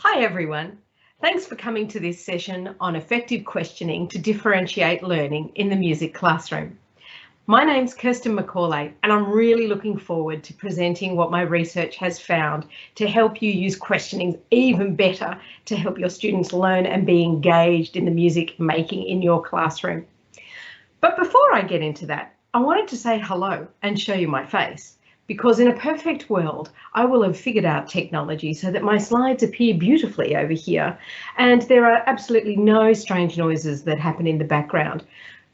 Hi everyone. Thanks for coming to this session on effective questioning to differentiate learning in the music classroom. My name's Kirsten Macaulay and I'm really looking forward to presenting what my research has found to help you use questioning even better to help your students learn and be engaged in the music making in your classroom. But before I get into that, I wanted to say hello and show you my face. Because in a perfect world, I will have figured out technology so that my slides appear beautifully over here and there are absolutely no strange noises that happen in the background,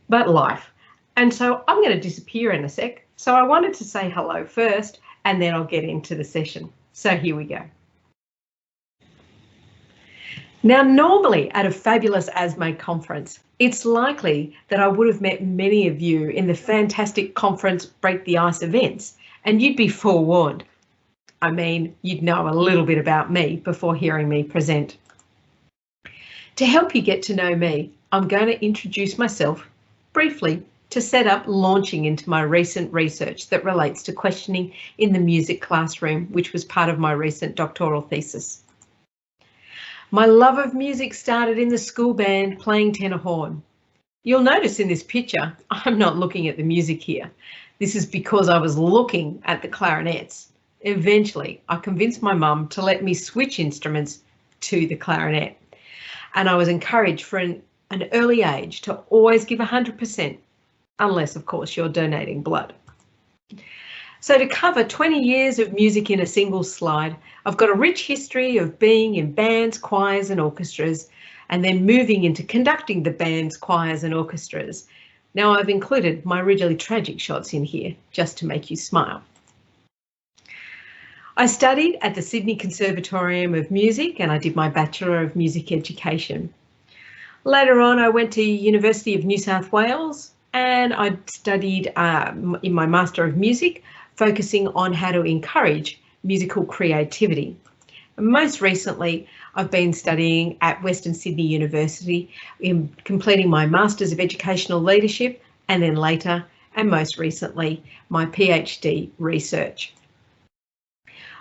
but life. And so I'm going to disappear in a sec. So I wanted to say hello first and then I'll get into the session. So here we go. Now, normally at a fabulous ASME conference, it's likely that I would have met many of you in the fantastic conference Break the Ice events. And you'd be forewarned. I mean, you'd know a little bit about me before hearing me present. To help you get to know me, I'm going to introduce myself briefly to set up launching into my recent research that relates to questioning in the music classroom, which was part of my recent doctoral thesis. My love of music started in the school band playing tenor horn. You'll notice in this picture, I'm not looking at the music here. This is because I was looking at the clarinets. Eventually, I convinced my mum to let me switch instruments to the clarinet. And I was encouraged from an early age to always give 100%, unless, of course, you're donating blood. So to cover 20 years of music in a single slide, I've got a rich history of being in bands, choirs and orchestras, and then moving into conducting the bands, choirs and orchestras. Now I've included my really tragic shots in here just to make you smile. I studied at the Sydney Conservatorium of Music and I did my Bachelor of Music Education. Later on, I went to University of New South Wales and I studied in my Master of Music, focusing on how to encourage musical creativity. And most recently, I've been studying at Western Sydney University in completing my Masters of Educational Leadership and then later and most recently my PhD research.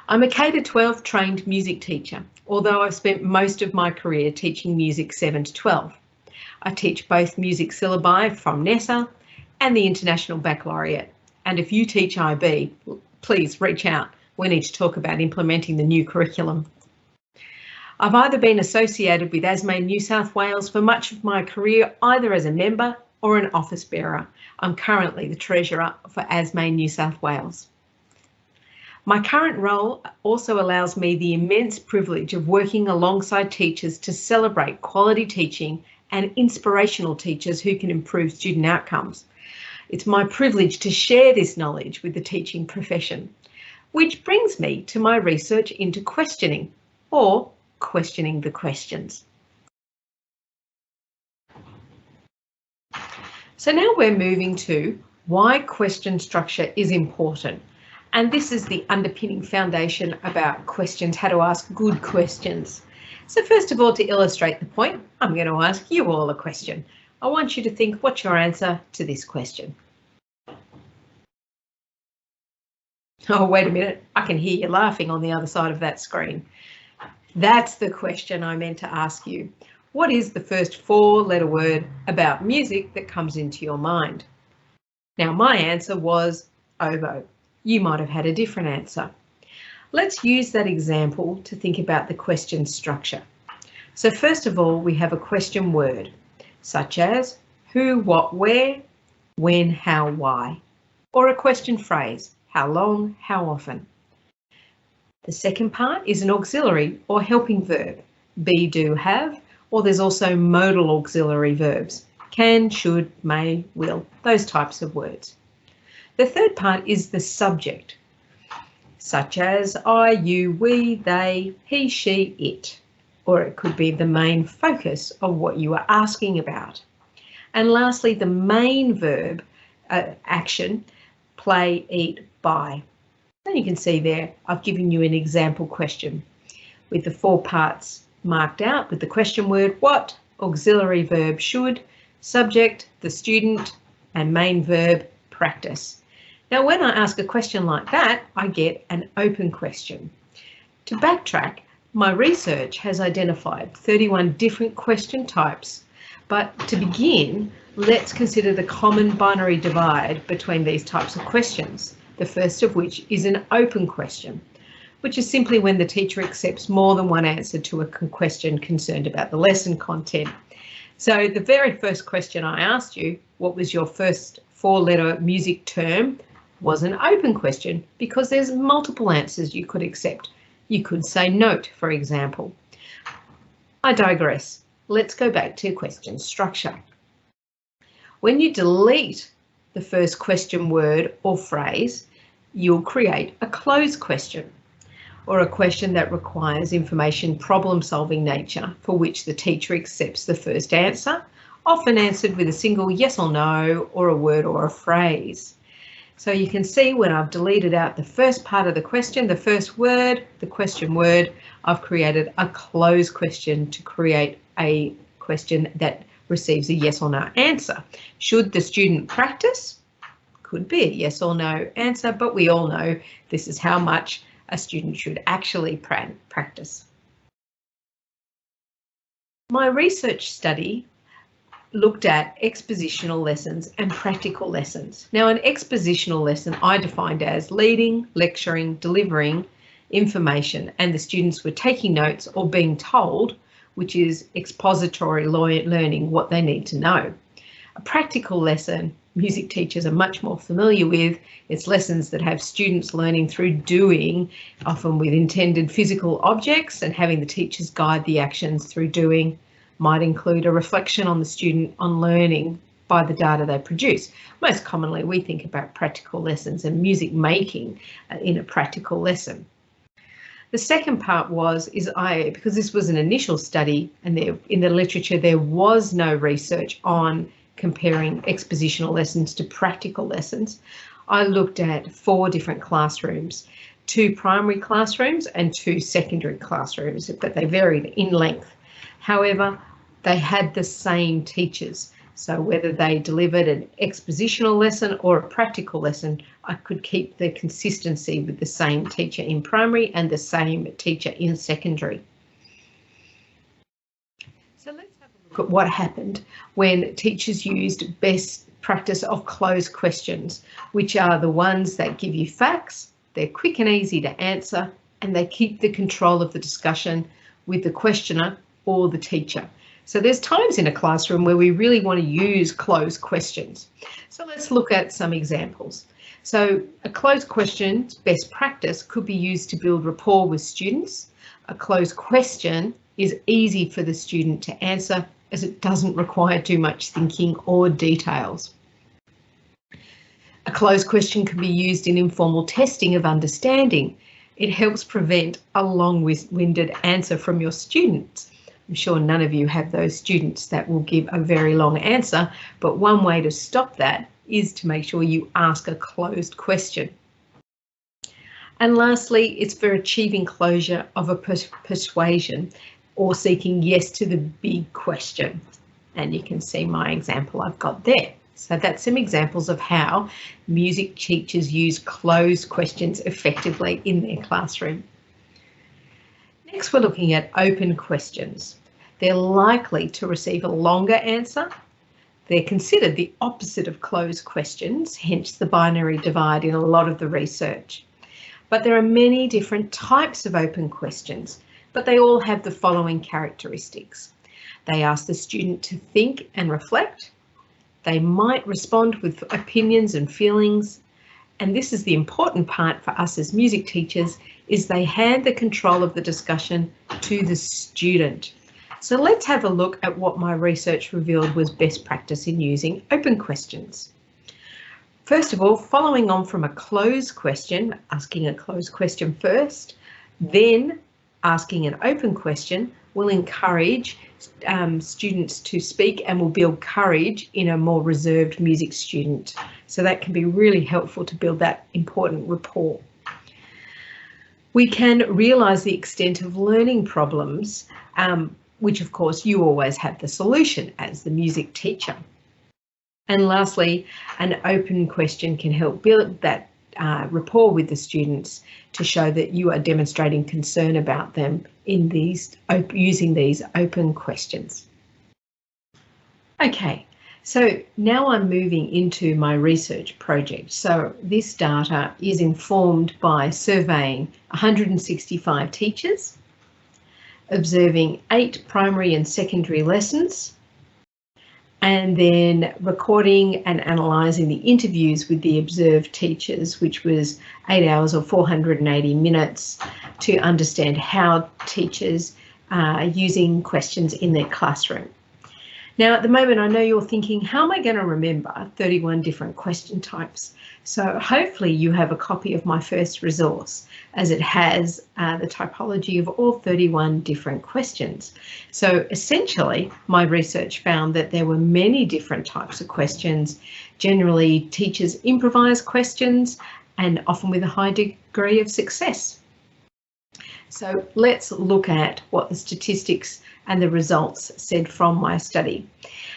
I'm a K-12 trained music teacher, although I've spent most of my career teaching music 7 to 12. I teach both music syllabi from NESA and the International Baccalaureate. And if you teach IB, please reach out. We need to talk about implementing the new curriculum. I've either been associated with ASME New South Wales for much of my career, either as a member or an office bearer. I'm currently the Treasurer for ASME New South Wales. My current role also allows me the immense privilege of working alongside teachers to celebrate quality teaching and inspirational teachers who can improve student outcomes. It's my privilege to share this knowledge with the teaching profession, which brings me to my research into questioning, or questioning the questions. So now we're moving to why question structure is important. And this is the underpinning foundation about questions, how to ask good questions. So first of all, to illustrate the point, I'm going to ask you all a question. I want you to think, what's your answer to this question? Oh, wait a minute, I can hear you laughing on the other side of that screen. That's the question I meant to ask you. What is the first 4-letter word about music that comes into your mind? Now, my answer was oboe. You might have had a different answer. Let's use that example to think about the question structure. So first of all, we have a question word, such as who, what, where, when, how, why, or a question phrase, how long, how often. The second part is an auxiliary or helping verb, be, do, have, or there's also modal auxiliary verbs, can, should, may, will, those types of words. The third part is the subject, such as I, you, we, they, he, she, it, or it could be the main focus of what you are asking about. And lastly, the main verb, action, play, eat, buy. And you can see there, I've given you an example question with the 4 parts marked out with the question word what, auxiliary verb should, subject, the student, and main verb practice. Now, when I ask a question like that, I get an open question. To backtrack, My research has identified 31 different question types, but to begin, let's consider the common binary divide between these types of questions, the first of which is an open question, which is simply when the teacher accepts more than one answer to a question concerned about the lesson content. So the very first question I asked you, what was your first four-letter music term, was an open question because there's multiple answers you could accept. You could say note, for example. I digress. Let's go back to question structure. When you delete the first question word or phrase, you'll create a closed question, or a question that requires information problem-solving nature for which the teacher accepts the first answer, often answered with a single yes or no, or a word or a phrase. So you can see when I've deleted out the first part of the question, the first word, the question word, I've created a closed question to create a question that receives a yes or no answer. Should the student practice? Could be a yes or no answer, but we all know this is how much a student should actually practice. My research study looked at expositional lessons and practical lessons. Now, an expositional lesson I defined as leading, lecturing, delivering information, and the students were taking notes or being told, which is expository learning, what they need to know. A practical lesson, music teachers are much more familiar with. It's lessons that have students learning through doing, often with intended physical objects, and having the teachers guide the actions through doing. Might include a reflection on the student on learning by the data they produce. Most commonly, we think about practical lessons and music making in a practical lesson. The second part because this was an initial study and in the literature there was no research on comparing expositional lessons to practical lessons, I looked at 4 different classrooms, 2 primary classrooms and 2 secondary classrooms, but they varied in length. However, they had the same teachers. So whether they delivered an expositional lesson or a practical lesson, I could keep the consistency with the same teacher in primary and the same teacher in secondary. So let's have a look at what happened when teachers used best practice of closed questions, which are the ones that give you facts, they're quick and easy to answer, and they keep the control of the discussion with the questioner or the teacher. So there's times in a classroom where we really want to use closed questions. So let's look at some examples. So a closed question, best practice, could be used to build rapport with students. A closed question is easy for the student to answer as it doesn't require too much thinking or details. A closed question can be used in informal testing of understanding. It helps prevent a long-winded answer from your students. I'm sure none of you have those students that will give a very long answer, but one way to stop that is to make sure you ask a closed question. And lastly, it's for achieving closure of a persuasion or seeking yes to the big question. And you can see my example I've got there. So that's some examples of how music teachers use closed questions effectively in their classroom. Next, we're looking at open questions. They're likely to receive a longer answer. They're considered the opposite of closed questions, hence the binary divide in a lot of the research. But there are many different types of open questions, but they all have the following characteristics. They ask the student to think and reflect. They might respond with opinions and feelings. And this is the important part for us as music teachers, is they hand the control of the discussion to the student. So let's have a look at what my research revealed was best practice in using open questions. First of all, following on from a closed question, asking a closed question first, then asking an open question will encourage students to speak and will build courage in a more reserved music student. So that can be really helpful to build that important rapport. We can realise the extent of learning problems, which of course you always have the solution as the music teacher. And lastly, an open question can help build that rapport with the students to show that you are demonstrating concern about them in using these open questions. Okay, so now I'm moving into my research project. So this data is informed by surveying 165 teachers, observing 8 primary and secondary lessons, and then recording and analysing the interviews with the observed teachers, which was 8 hours or 480 minutes, to understand how teachers are using questions in their classroom. Now, at the moment, I know you're thinking, how am I going to remember 31 different question types? So hopefully you have a copy of my first resource, as it has the typology of all 31 different questions. So essentially, my research found that there were many different types of questions. Generally, teachers improvise questions, and often with a high degree of success. So let's look at what the statistics and the results said from my study.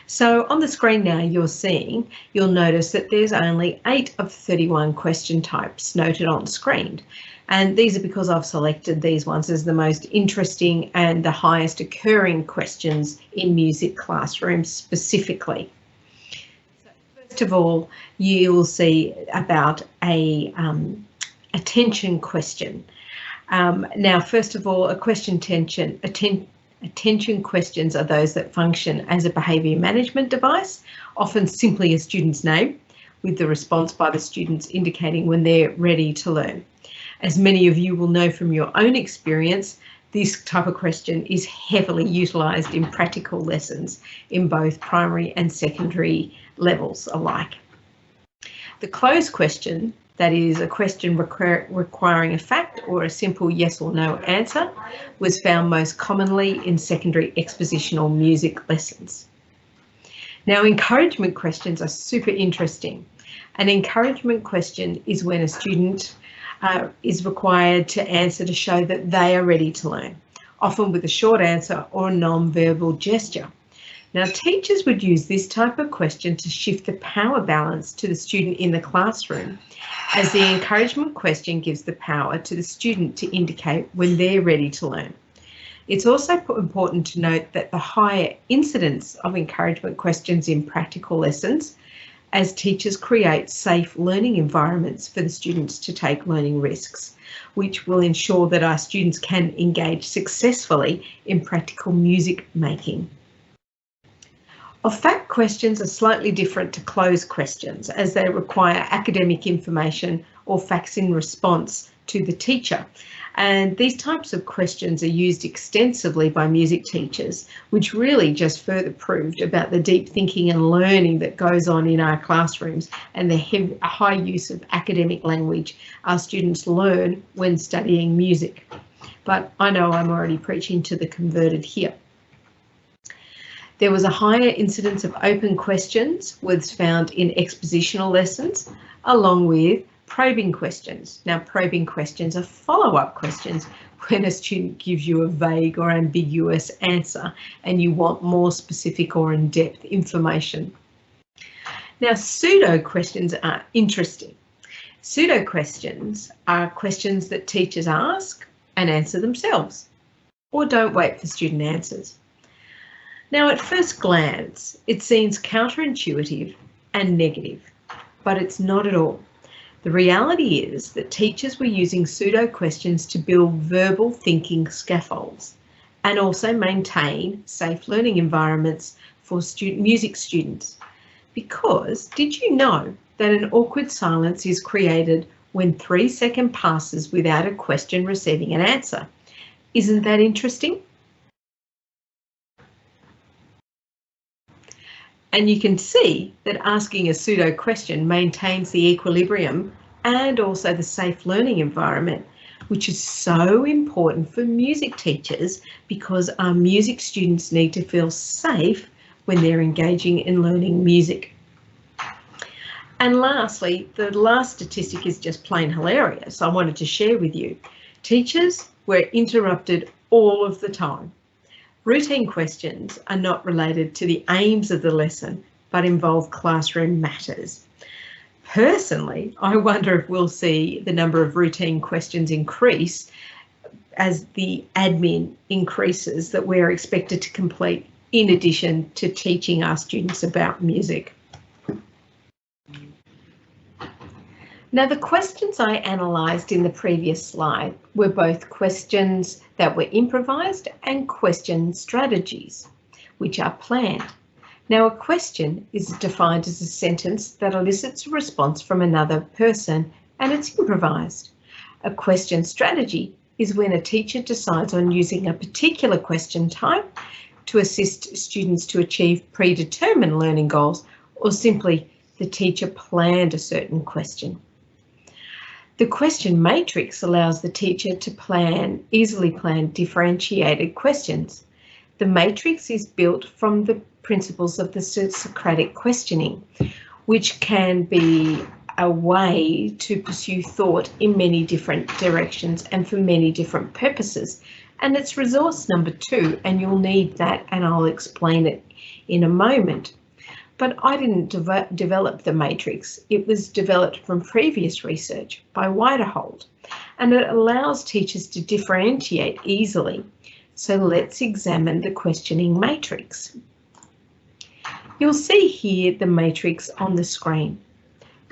So on the screen now you'll notice that there's only 8 of 31 question types noted on screen. And these are because I've selected these ones as the most interesting and the highest occurring questions in music classrooms specifically. So first of all, you'll see about a attention question. Now, first of all, attention questions are those that function as a behaviour management device, often simply a student's name, with the response by the students indicating when they're ready to learn. As many of you will know from your own experience, this type of question is heavily utilised in practical lessons in both primary and secondary levels alike. The closed question, that is a question requiring a fact or a simple yes or no answer, was found most commonly in secondary expositional music lessons. Now, encouragement questions are super interesting. An encouragement question is when a student is required to answer to show that they are ready to learn, often with a short answer or a non-verbal gesture. Now, teachers would use this type of question to shift the power balance to the student in the classroom, as the encouragement question gives the power to the student to indicate when they're ready to learn. It's also important to note that the higher incidence of encouragement questions in practical lessons, as teachers create safe learning environments for the students to take learning risks, which will ensure that our students can engage successfully in practical music making. Fact questions are slightly different to closed questions, as they require academic information or facts in response to the teacher. And these types of questions are used extensively by music teachers, which really just further proved about the deep thinking and learning that goes on in our classrooms and the high use of academic language our students learn when studying music. But I know I'm already preaching to the converted here. There was a higher incidence of open questions was found in expositional lessons, along with probing questions. Now, probing questions are follow-up questions when a student gives you a vague or ambiguous answer and you want more specific or in-depth information. Now, pseudo questions are interesting. Pseudo questions are questions that teachers ask and answer themselves, or don't wait for student answers. Now, at first glance, it seems counterintuitive and negative, but it's not at all. The reality is that teachers were using pseudo questions to build verbal thinking scaffolds and also maintain safe learning environments for music students. Because did you know that an awkward silence is created when 3 seconds passes without a question receiving an answer? Isn't that interesting? And you can see that asking a pseudo question maintains the equilibrium and also the safe learning environment, which is so important for music teachers because our music students need to feel safe when they're engaging in learning music. And lastly, the last statistic is just plain hilarious. I wanted to share with you. Teachers were interrupted all of the time. Routine questions are not related to the aims of the lesson, but involve classroom matters. Personally, I wonder if we'll see the number of routine questions increase as the admin increases that we're expected to complete in addition to teaching our students about music. Now, the questions I analysed in the previous slide were both questions that were improvised and question strategies, which are planned. Now, a question is defined as a sentence that elicits a response from another person, and it's improvised. A question strategy is when a teacher decides on using a particular question type to assist students to achieve predetermined learning goals, or simply the teacher planned a certain question. The question matrix allows the teacher to easily plan differentiated questions. The matrix is built from the principles of the Socratic questioning, which can be a way to pursue thought in many different directions and for many different purposes. And it's resource number 2, and you'll need that, and I'll explain it in a moment. But I didn't develop the matrix. It was developed from previous research by Wiederhold, and it allows teachers to differentiate easily. So let's examine the questioning matrix. You'll see here the matrix on the screen.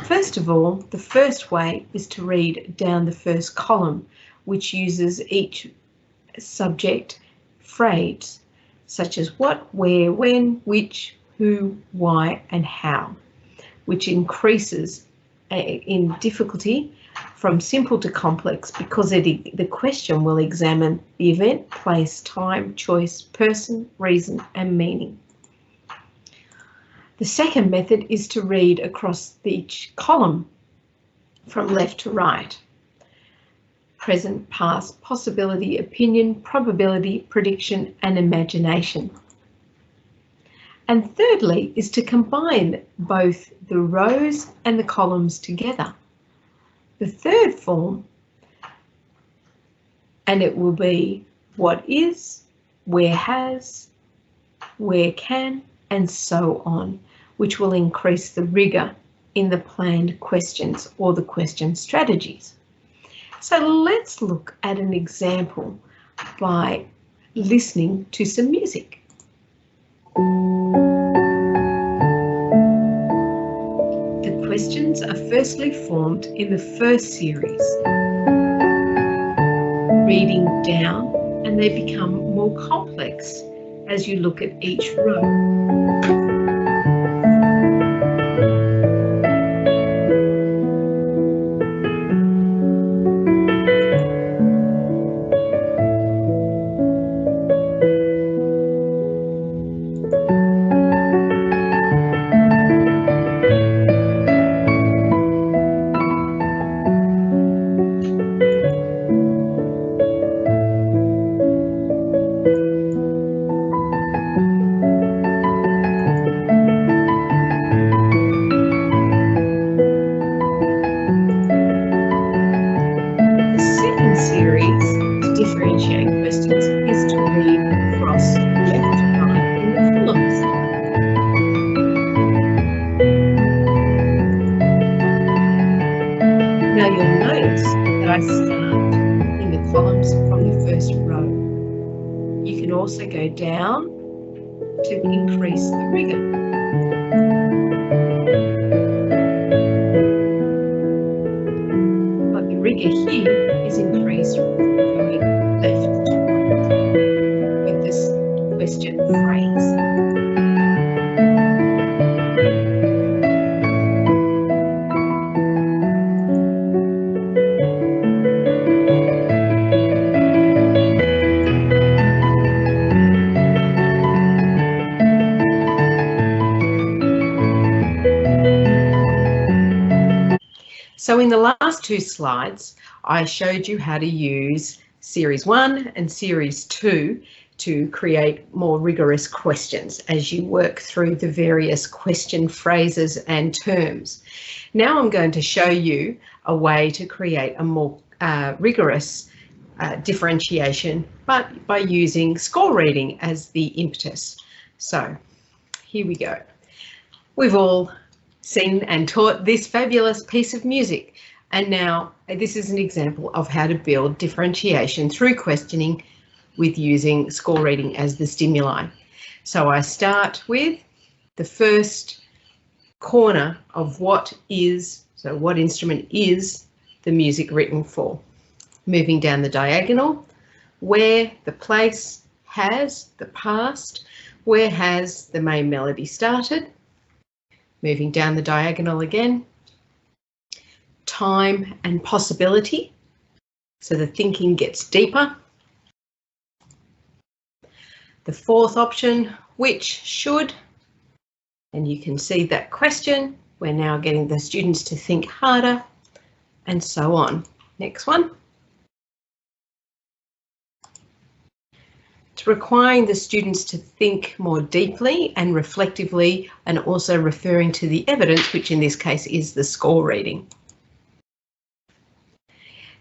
First of all, the first way is to read down the first column, which uses each subject phrase, such as what, where, when, which, who, why, and how, which increases in difficulty from simple to complex because the question will examine the event, place, time, choice, person, reason, and meaning. The second method is to read across each column from left to right. Present, past, possibility, opinion, probability, prediction, and imagination. And thirdly is to combine both the rows and the columns together. The third form, and it will be what is, where has, where can, and so on, which will increase the rigour in the planned questions or the question strategies. So let's look at an example by listening to some music. The questions are firstly formed in the first series, reading down, and they become more complex as you look at each row. Now you'll notice that I start in the columns from the first row. You can also go down to increase the rigour. But the rigour here is increased from going left to right with this question phrase. So in the last two slides, I showed you how to use Series 1 and Series 2 to create more rigorous questions as you work through the various question phrases and terms. Now I'm going to show you a way to create a more rigorous differentiation, but by using score reading as the impetus. So here we go. We've all seen and taught this fabulous piece of music. And now this is an example of how to build differentiation through questioning with using score reading as the stimuli. So I start with the first corner of what instrument is the music written for. Moving down the diagonal, where the place has the past, where has the main melody started. Moving down the diagonal again, time and possibility, so the thinking gets deeper. The fourth option, which should, and you can see that question. We're now getting the students to think harder, and so on. Next one. It's requiring the students to think more deeply and reflectively, and also referring to the evidence, which in this case is the score reading.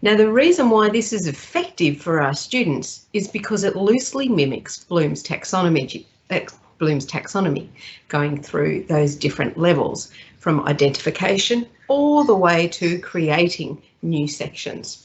Now, the reason why this is effective for our students is because it loosely mimics Bloom's taxonomy, going through those different levels from identification all the way to creating new sections.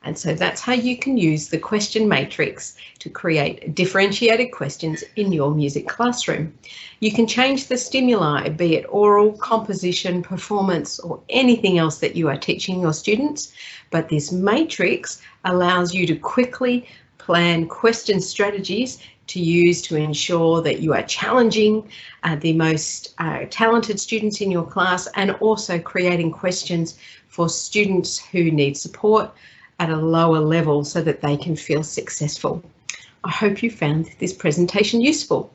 And so that's how you can use the question matrix to create differentiated questions in your music classroom. You can change the stimuli, be it aural, composition, performance, or anything else that you are teaching your students. But this matrix allows you to quickly plan question strategies to use to ensure that you are challenging the most talented students in your class, and also creating questions for students who need support at a lower level so that they can feel successful. I hope you found this presentation useful.